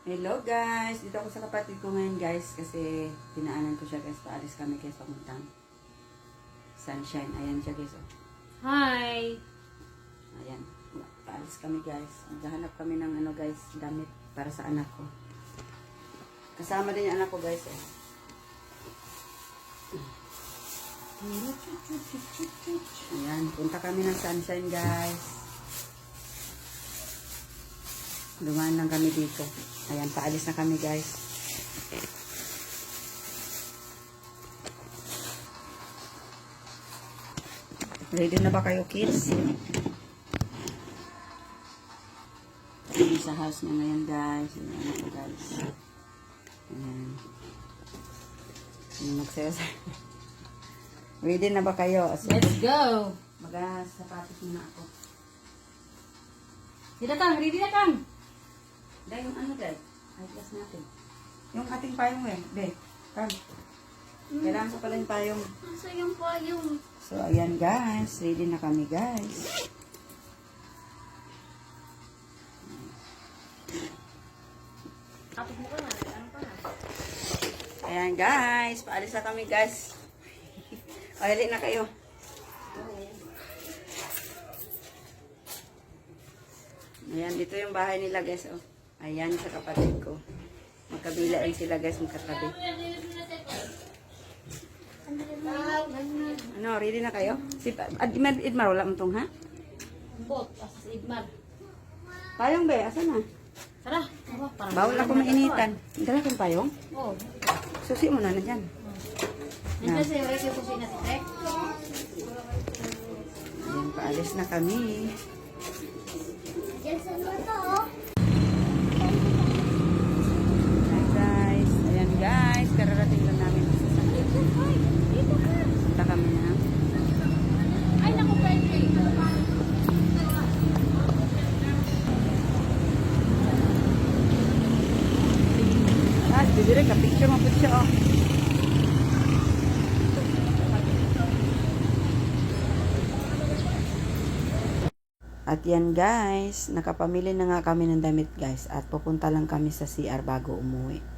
Hello guys! Dito ako sa kapatid ko ngayon guys kasi dinaanan ko siya guys. Paalis kami guys papuntang Sunshine. Ayan siya guys. Oh. Hi! Ayan. Paalis kami guys. Maghahanap kami ng ano guys, damit para sa anak ko. Kasama din yung anak ko guys. Oh. Ayan. Punta kami ng Sunshine guys. Dumaan lang kami dito. Ayan, paalis na kami guys. Ready na ba kayo kids? Ready sa house niya ngayon guys. Ayan ako guys. Ayan. Magsayaw. Ready na ba kayo? Let's go! Mag-sapatos muna ako. Dito Kang, ready na Kang! Dahil yung ano dahil? Ay, class natin. Yung ating payong eh. Dahil, come. Kailangan ko pala yung payong. Nasa yung payong. So, ayan guys. Ready na kami guys. Tapos mo ka na, ano pa na? Ayan guys. Paalis na kami guys. O, hali na kayo. Ayan, dito yung bahay nila guys. Oh. Ayan sa kapatid ko. Magkabila rin sila guys, magkatabi. Ano, ready na kayo? Si Idmar, wala mo itong ha? Bot, asas Idmar. Payong ba? Asan na? Tara, Bawal ako mainitan. Dala kong payong? Oo. Susi mo na na dyan. Nandiyan sa yung radio ko si Natitrek. Ayan, paalis na kami. Diyan sa luto. Hi guys. Ayan guys. Kararating lang namin sa sakit. Punta kami na. Ay, naku, pwede. Ah, bibiri ka. Picture mo po siya oh. At yan guys, nakapamili na nga kami ng damit guys at pupunta lang kami sa CR bago umuwi.